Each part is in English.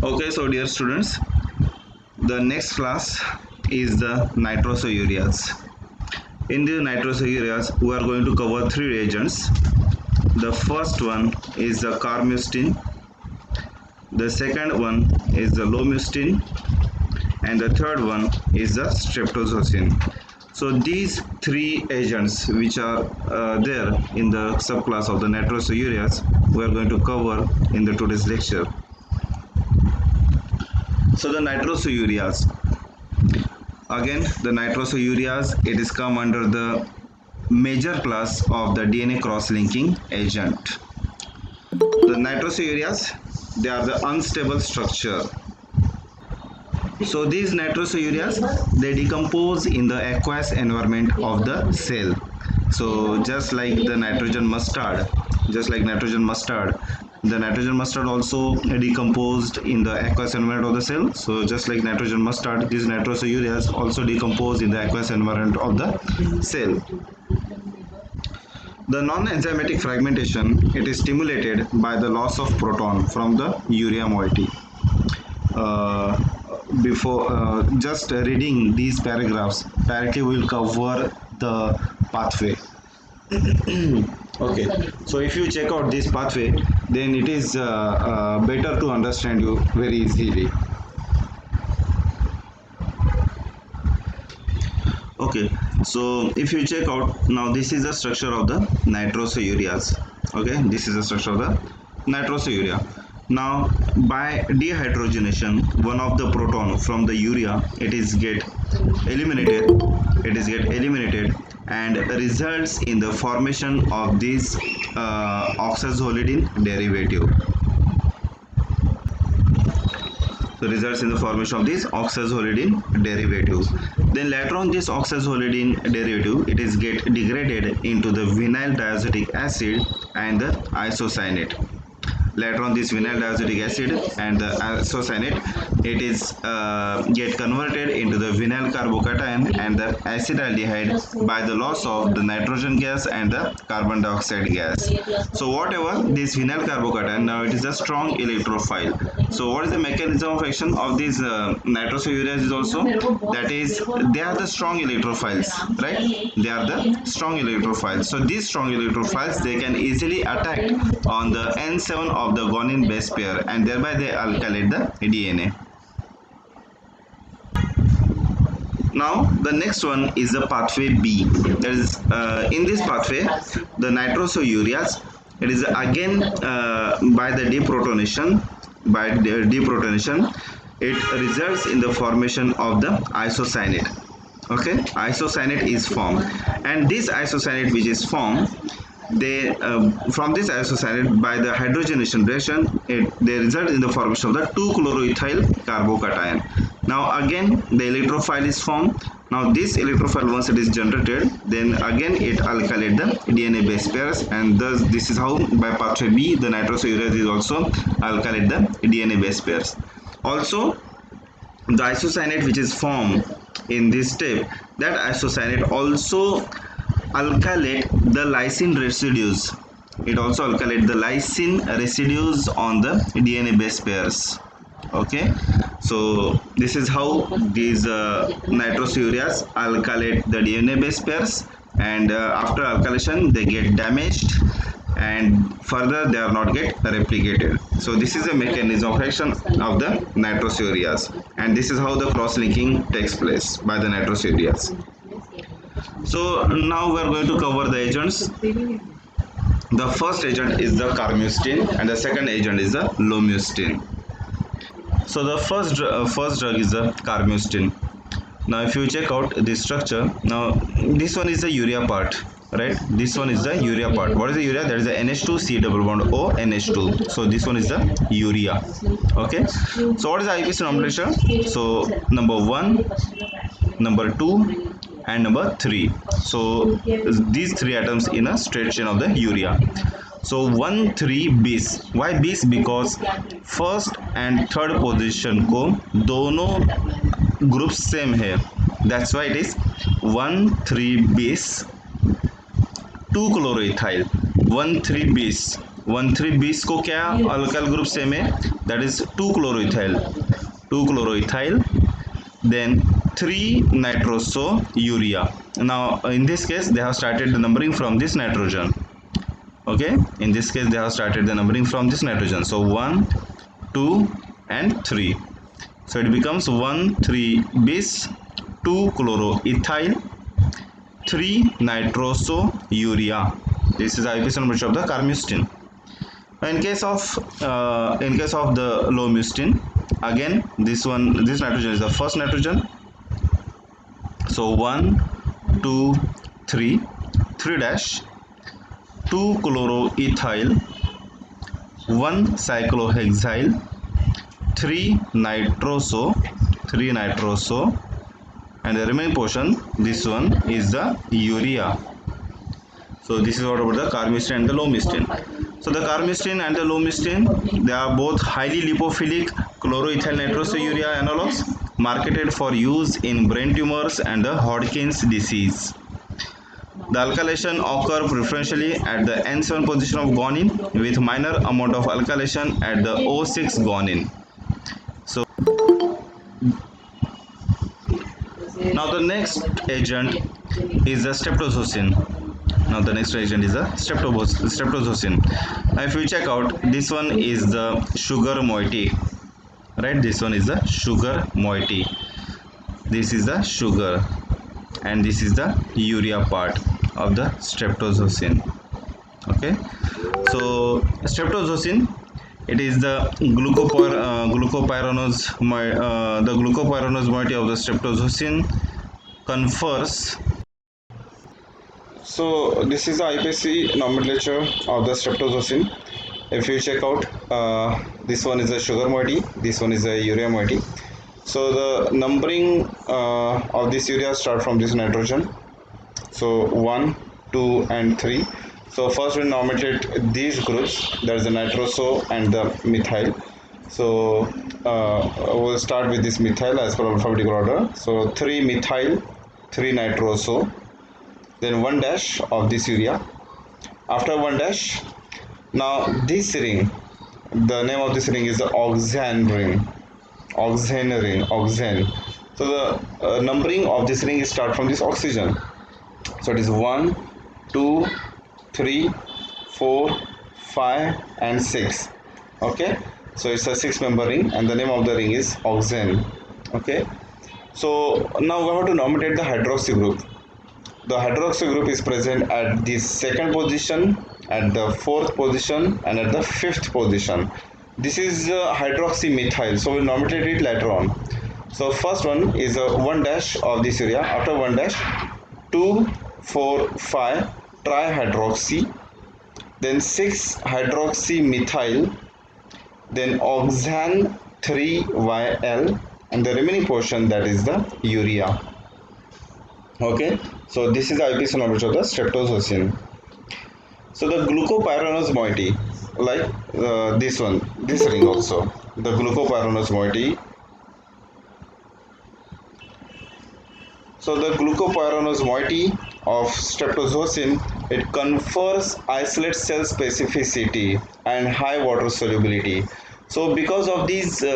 Okay, so dear students, the next class is the nitrosoureas. In the nitrosoureas, we are going to cover three reagents. The first one is the Carmustine, the second one is the Lomustine, and the third one is the Streptozocin. So these three agents which are there in the subclass of the nitrosoureas, we are going to cover in the today's lecture. So the nitrosoureas, again the nitrosoureas, it is come under the major class of the DNA cross-linking agent. The nitrosoureas, they are the unstable structure. So these nitrosoureas, they decompose in the aqueous environment of the cell. So just like the nitrogen mustard, the nitrogen mustard also decomposed in the aqueous environment of the cell. So just like nitrogen mustard, these nitrosoureas also decompose in the aqueous environment of the cell. The non-enzymatic fragmentation, it is stimulated by the loss of proton from the urea moiety. Before just reading these paragraphs, directly we will cover the pathway. Okay, so if you check out this pathway, then it is better to understand you very easily. Okay, so if you check out, now this is the structure of the nitrosoureas. Okay, this is the structure of the nitrosourea. Now by dehydrogenation, one of the proton from the urea, it is get eliminated and results in the formation of this oxazolidine derivative. So results in the formation of this oxazolidine derivative. Then later on, this oxazolidine derivative, it is get degraded into the vinyl diazotic acid and the isocyanate. Later on, this vinyl diazotic acid and the isocyanate, it is get converted into the vinyl carbocation and the acetaldehyde by the loss of the nitrogen gas and the carbon dioxide gas. So whatever this vinyl carbocation, now it is a strong electrophile. So what is the mechanism of action of these nitrosoureas is also, that is, they are the strong electrophiles, right? They are the strong electrophiles. So these strong electrophiles, they can easily attack on the N7 of the guanine base pair and thereby they alkylate the DNA. Now the next one is the pathway B. That is in this pathway, the nitrosoureas, it is again by the deprotonation, it results in the formation of the isocyanate. Okay, isocyanate is formed, and this isocyanate which is formed, they from this isocyanate by the hydrogenation reaction, they result in the formation of the 2-chloroethyl carbocation. Now again the electrophile is formed. Now this electrophile, once it is generated, then again it alkylate the DNA base pairs, and thus this is how by pathway B the nitrosoureas is also alkylate the DNA base pairs. Also the isocyanate which is formed in this step, that isocyanate also alkylate the lysine residues. It also alkylate the lysine residues on the DNA base pairs. Okay, so this is how these nitrosoureas alkylate the DNA base pairs, and after alkylation they get damaged and further they are not get replicated. So this is a mechanism of action of the nitrosoureas, and this is how the cross-linking takes place by the nitrosoureas. So now we are going to cover the agents. The first agent is the Carmustine and the second agent is the Lomustine. So the first drug is the Carmustine. Now if you check out this structure, now this one is the urea part, right? This one is the urea part. What is the urea? That is the NH2 C double bond O NH2. So this one is the urea. Okay. So what is the IUPAC nomenclature? So number 1, number 2 and number 3. So these three atoms in a straight chain of the urea. So 1 3 bis. Why bis? Because first and third position को दोनों groups same है. That's why it is 1 3 bis 2 chloroethyl. 1 3 bis 1,3-bis को क्या alkyl group same है, that is 2-chloroethyl, then 3-nitrosourea. Now in this case they have started the numbering from this nitrogen. Okay, in this case they have started the numbering from this nitrogen. So 1, 2 and 3. So it becomes 1,3-bis, 2-chloroethyl, 3-nitrosourea. This is the IUPAC number of the Carmustine. In case of the Lomustine, again this nitrogen is the first nitrogen. So 1, 2, 3, 3 dash, 2-chloroethyl, 1-cyclohexyl, 3-nitroso, and the remaining portion, this one is the urea. So this is what about the Carmustine and the Lomustine. So the Carmustine and the Lomustine, they are both highly lipophilic chloroethyl nitrosourea analogs marketed for use in brain tumors and the Hodgkin's disease. The alkylation occur preferentially at the N7 position of guanine with minor amount of alkylation at the O6 guanine. So now the next agent is the Streptozocin. Now the next agent is the Streptozocin. Now if you check out, this one is the sugar moiety, right? This one is the sugar moiety. This is the sugar, and this is the urea part of the Streptozocin. Okay, so Streptozocin, it is the glucopyranose moiety of the Streptozocin confers. So this is the IUPAC nomenclature of the Streptozocin. If you check out, this one is the sugar moiety, this one is the urea moiety. So the numbering of this urea start from this nitrogen. So 1, 2 and 3. So first we nominate these groups, that is the nitroso and the methyl. So we'll start with this methyl as per alphabetical order. So 3-methyl, 3-nitroso, then 1 dash of this urea. After 1 dash, now this ring, the name of this ring is the oxane ring. Oxane. So the numbering of this ring is start from this oxygen. So it is 1, 2, 3, 4, 5 and 6. Okay, so it's a 6-member ring and the name of the ring is oxane. Okay, so now we have to nominate the hydroxy group. The hydroxy group is present at the 2nd position, at the 4th position and at the 5th position. This is hydroxy methyl, so we'll nominate it later on. So first one is 1 dash of this urea. After 1 dash, 2, 4, 5 trihydroxy, then 6 hydroxy methyl, then oxane 3YL, and the remaining portion, that is the urea. Okay, so this is the IUPAC nomenclature of the Streptozocin. So the glucopyranose moiety, like this one, this ring also, the glucopyranose moiety. So the glucopyranose moiety of Streptozocin, it confers isolate cell specificity and high water solubility. So because of these, its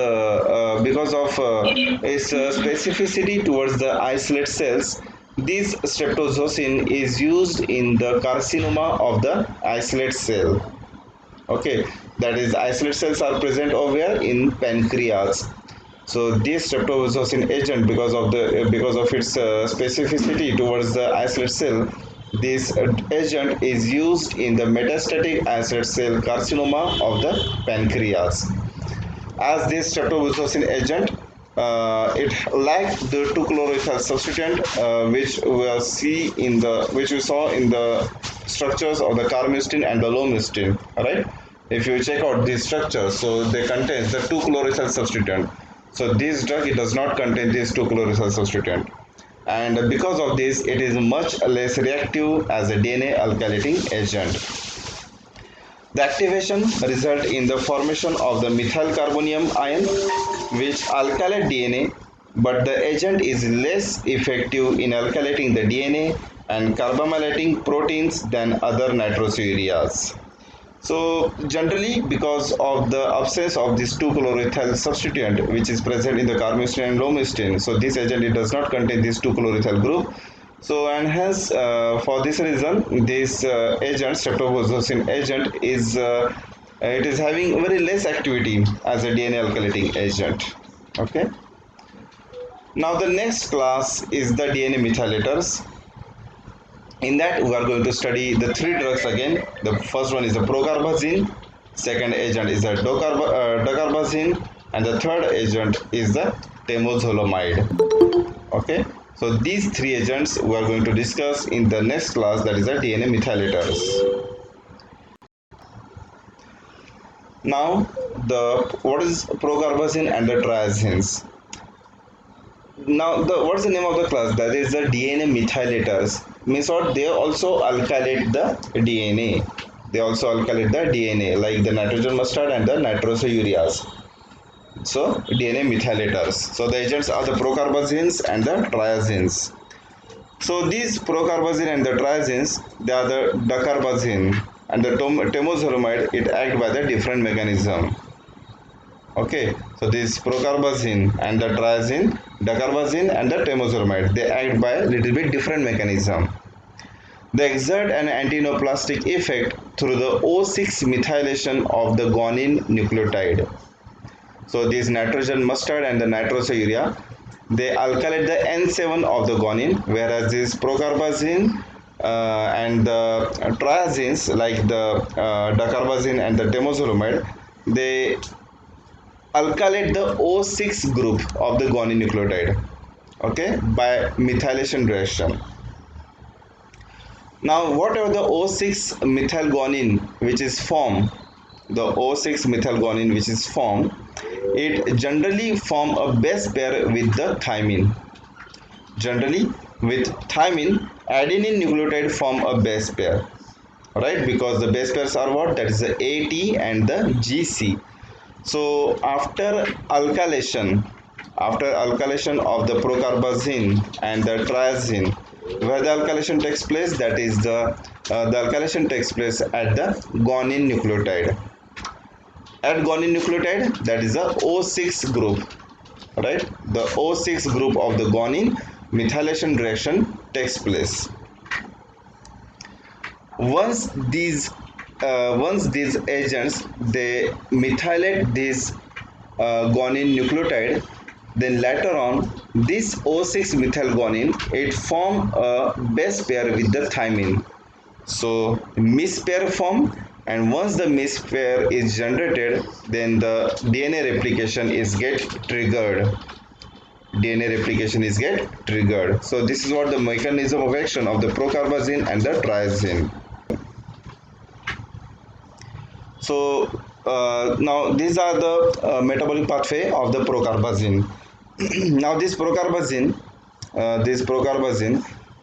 specificity towards the isolate cells, this Streptozocin is used in the carcinoma of the isolate cell. Okay, that is, isolate cells are present over here in pancreas. So this Streptozocin agent, because of its specificity towards the isolate cell, this agent is used in the metastatic isolate cell carcinoma of the pancreas. As this Streptozocin agent, it lacks the 2-chloroethyl substituent, which we saw in the structures of the Carmustine and the Lomustine. Right? If you check out these structures, so they contain the 2-chloroethyl substituent. So this drug, it does not contain this 2-chloroethyl substituent, and because of this, it is much less reactive as a DNA alkylating agent. The activation results in the formation of the methyl carbonium ion, which alkylate DNA, but the agent is less effective in alkylating the DNA and carbamylating proteins than other nitrosoureas. So generally, because of the absence of this 2-chloroethyl substituent which is present in the Carmustine and Lomustine, so this agent, it does not contain this 2-chloroethyl group. So and hence for this reason, this agent, Streptozocin agent, is it is having very less activity as a DNA alkylating agent. Okay. Now the next class is the DNA methylators. In that, we are going to study the three drugs again. The first one is the Procarbazine, second agent is the Dacarbazine, and the third agent is the Temozolomide. Okay, so these three agents we are going to discuss in the next class, that is the DNA methylators. Now, what is Procarbazine and the triazines? Now, what's the name of the class? That is the DNA methylators. Means what? They also alkylate the DNA. They also alkylate the DNA, like the nitrogen mustard and the Nitrosoureas. So DNA methylators. So the agents are the Procarbazines and the triazines. So these Procarbazine and the triazines, they are the Dacarbazine and the Temozolomide. It act by the different mechanism. Okay, so this Procarbazine and the triazine, Dacarbazine and the Temozolomide, they act by a little bit different mechanism. They exert an antineoplastic effect through the O6 methylation of the guanine nucleotide. So this nitrogen mustard and the Nitrosourea, they alkylate the N7 of the guanine, whereas this Procarbazine and the triazines like the Dacarbazine and the Temozolomide, they alkylate the O6 group of the guanine nucleotide, okay, by methylation reaction. Now, whatever the O6 methyl guanine which is formed, the O6 methyl guanine which is formed, it generally form a base pair with the thymine. Generally, with thymine, adenine nucleotide form a base pair, right? Because the base pairs are what? That is the AT and the GC. So after alkylation of the Procarbazine and the triazine, where the alkylation takes place, that is the alkylation takes place at the guanine nucleotide. At guanine nucleotide, that is the O6 group, right? The O6 group of the guanine methylation reaction takes place. Once these agents, they methylate this guanine nucleotide, then later on this O6 methyl guanine, it form a base pair with the thymine. So mis pair form, and once the mis pair is generated, then the DNA replication is get triggered. So this is what the mechanism of action of the Procarbazine and the triazine. So now these are the metabolic pathway of the Procarbazine. Now this Procarbazine,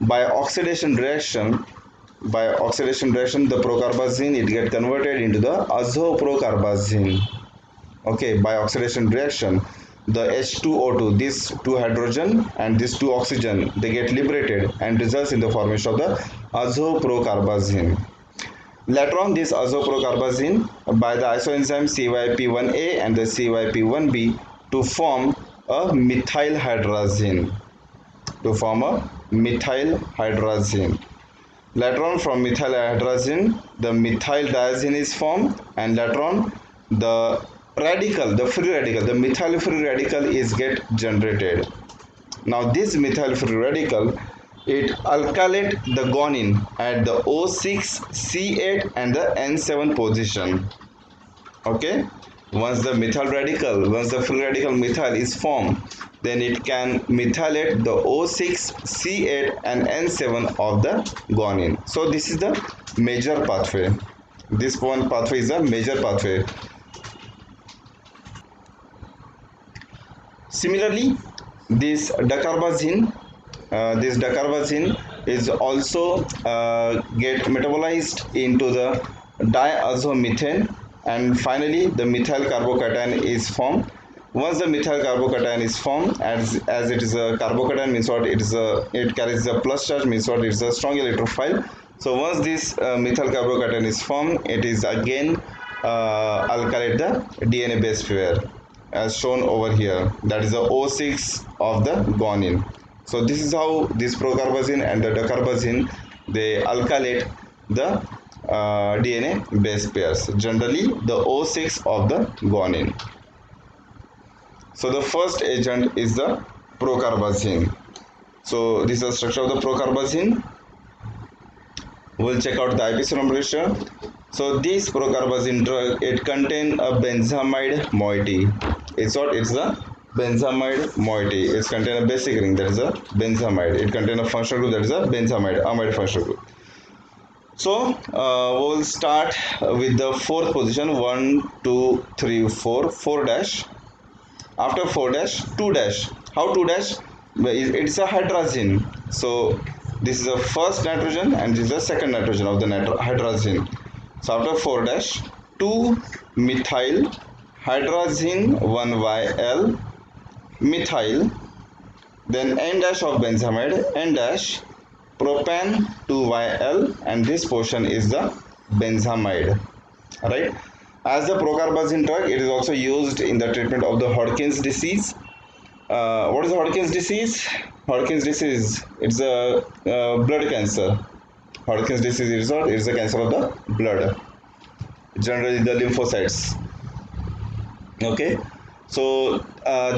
by oxidation reaction, the Procarbazine, it get converted into the azoprocarbazine. Okay, by oxidation reaction, the H2O2, this 2 hydrogen and this 2 oxygen, they get liberated and results in the formation of the azoprocarbazine. Later on, this azoprocarbazine by the isoenzyme CYP1A and the CYP1B to form a methyl hydrazine. Later on, from methyl hydrazine, the methyl diazine is formed, and later on the methyl free radical is get generated. Now this methyl free radical, it alkylate the guanine at the O6, C8 and the N7 position. Okay, once the free radical methyl is formed, then it can methylate the O6, C8 and N7 of the guanine. So this is the major pathway. This one pathway is a major pathway. Similarly, this Dacarbazine is also get metabolized into the diazomethane, and finally the methyl carbocation is formed. Once the methyl carbocation is formed, as it is a carbocation, means what? It carries a plus charge, means what? It is a strong electrophile. So once this methyl carbocation is formed, it is again alkylate the DNA base pair as shown over here. That is the O6 of the guanine. So this is how this procarbazine and the dacarbazine, they alkylate the DNA base pairs. Generally the O6 of the guanine. So the first agent is the procarbazine. So this is the structure of the procarbazine. We'll check out the IPC nomenclature. So this procarbazine drug, it contains a benzamide moiety. It's what? It's the benzamide moiety. It's contain a basic ring, that is a benzamide. It contains a functional group, that is a benzamide, amide functional group. So we will start with the fourth position. 1, 2, 3, 4, 4 dash. After 4 dash, 2 dash. How 2 dash? It's a hydrazine. So this is the first nitrogen and this is the second nitrogen of the hydrazine. So after 4 dash, 2 methyl hydrazine 1YL methyl, then N dash of benzamide, N dash propan 2YL, and this portion is the benzamide. Right? As the procarbazine drug, it is also used in the treatment of the Hodgkin's disease. What is the Hodgkin's disease? Hodgkin's disease, it's a blood cancer. Hodgkin's disease is what? It's a cancer of the blood, generally the lymphocytes. Okay, so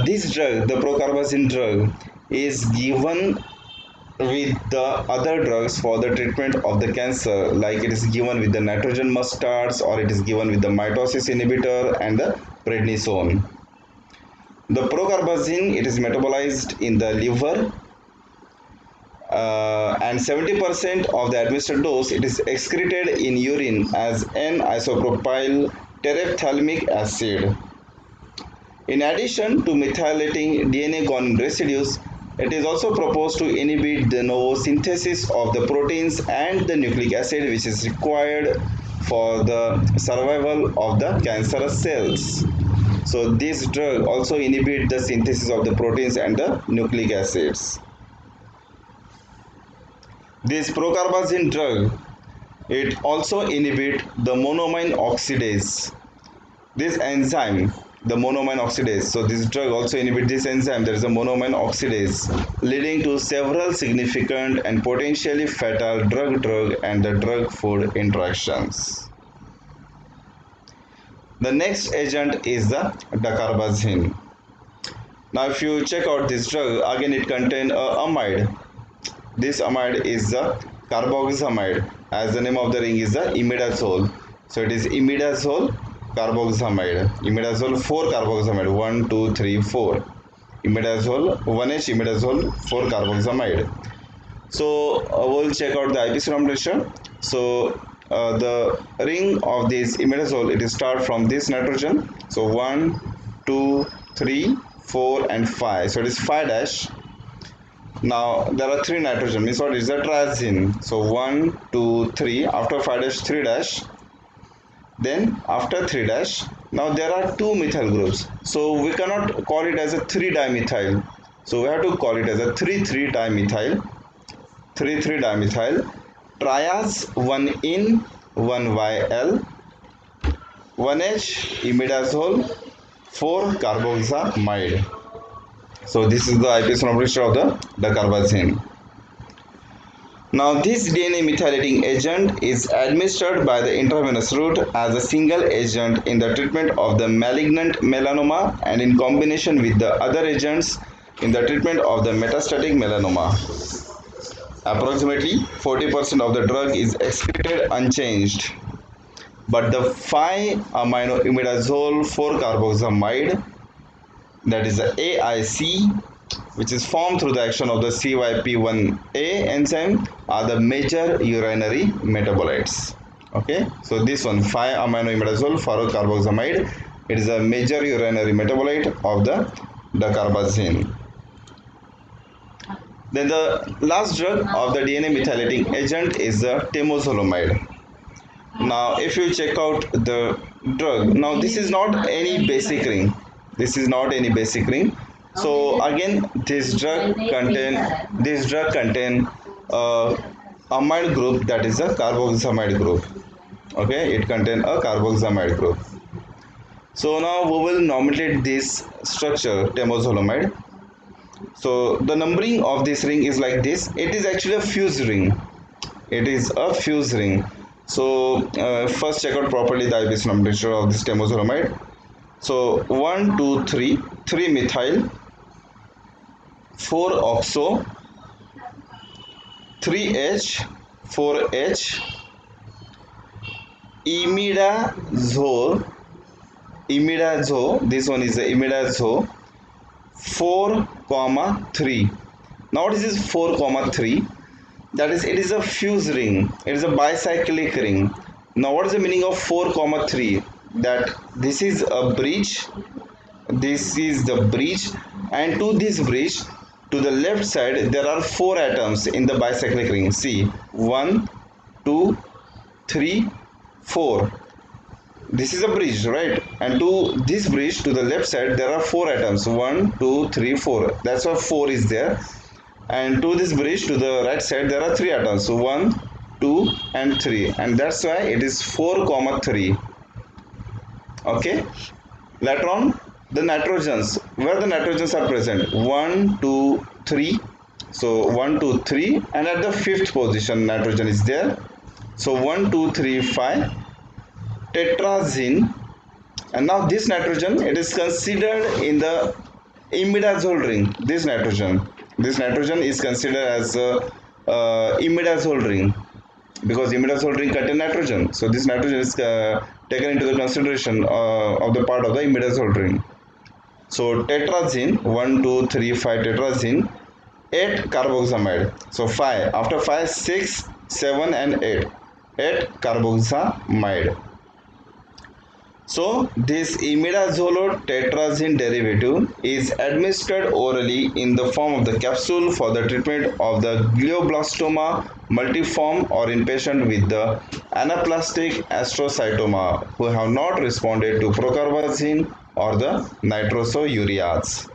this drug, the procarbazine drug, is given with the other drugs for the treatment of the cancer, like it is given with the nitrogen mustards, or it is given with the mitosis inhibitor and the prednisone. The procarbazine, it is metabolized in the liver, and 70% of the administered dose, it is excreted in urine as N-isopropyl terephthalamic acid. In addition to methylating DNA guanine residues, it is also proposed to inhibit the novo synthesis of the proteins and the nucleic acid, which is required for the survival of the cancerous cells. So this drug also inhibits the synthesis of the proteins and the nucleic acids. This procarbazine drug, it also inhibits the monoamine oxidase. This enzyme, the monoamine oxidase. So this drug also inhibits this enzyme, there is a monoamine oxidase, leading to several significant and potentially fatal drug-drug and the drug-food interactions. The next agent is the dacarbazine. Now if you check out this drug, again it contains a amide. This amide is the carboxamide, as the name of the ring is the imidazole. So it is imidazole carboxamide, imidazole 4-carboxamide, 1, 2, 3, 4, imidazole 1H, imidazole 4-carboxamide. So we'll check out the IPC nomenclature. So the ring of this imidazole, it is start from this nitrogen. So 1, 2, 3, 4 and 5. So it is 5 dash. Now there are 3 nitrogen, means what is the triazine. So 1, 2, 3. After 5 dash, 3 dash. Then after 3 dash, now there are 2 methyl groups. So we cannot call it as a 3-dimethyl. So we have to call it as a 3,3-dimethyl. 3,3-dimethyl. Triaz 1-in 1YL 1H imidazole 4-carboxamide. So this is the IPS nomenclature of the dacarbazine. Now this DNA methylating agent is administered by the intravenous route as a single agent in the treatment of the malignant melanoma and in combination with the other agents in the treatment of the metastatic melanoma. Approximately 40% of the drug is excreted unchanged, but the 5-aminoimidazole 4-carboxamide, that is the AIC, which is formed through the action of the CYP1A enzyme, are the major urinary metabolites. Okay, so this one 5-aminoimidazole 4-carboxamide, it is a major urinary metabolite of the dacarbazine. Then the last drug of the DNA methylating agent is the temozolomide. Now if you check out the drug, now this is not any basic ring. This is not any basic ring. So again this drug contain amide group, that is a carboxamide group. Okay, it contains a carboxamide group. So now we will nominate this structure temozolomide. So the numbering of this ring is like this. It is actually a fused ring. It is a fused ring. So first check out properly the IUPAC nomenclature of this temozolomide. So 1, 2, 3, 3 methyl, 4 oxo, 3H, 4H, imidazole, this one is the imidazole, 4, 3. Now what is this 4, 3? That is, it is a fused ring. It is a bicyclic ring. Now what is the meaning of 4, 3? That this is a bridge. This is the bridge, and to this bridge, to the left side, there are 4 atoms in the bicyclic ring. See, 1, 2, 3, 4. This is a bridge, right? And to this bridge, to the left side, there are 4 atoms. 1, 2, 3, 4. That's why 4 is there. And to this bridge, to the right side, there are 3 atoms. So 1, 2, and 3. And that's why it is 4, 3. Okay. Later on, the nitrogens, where the nitrogens are present, 1, 2, 3. So 1, 2, 3, and at the 5th position nitrogen is there. So 1, 2, 3, 5, tetrazine. And now this nitrogen, it is considered in the imidazole ring. This nitrogen is considered as a imidazole ring, because imidazole ring contain nitrogen. So this nitrogen is taken into the consideration of the part of the imidazole ring. So tetrazine, 1, 2, 3, 5 tetrazine, 8 carboxamide. So 5, after 5, 6, 7 and 8 carboxamide. So this imidazole tetrazine derivative is administered orally in the form of the capsule for the treatment of the glioblastoma multiforme or in patient with the anaplastic astrocytoma who have not responded to procarbazine or the nitrosoureas.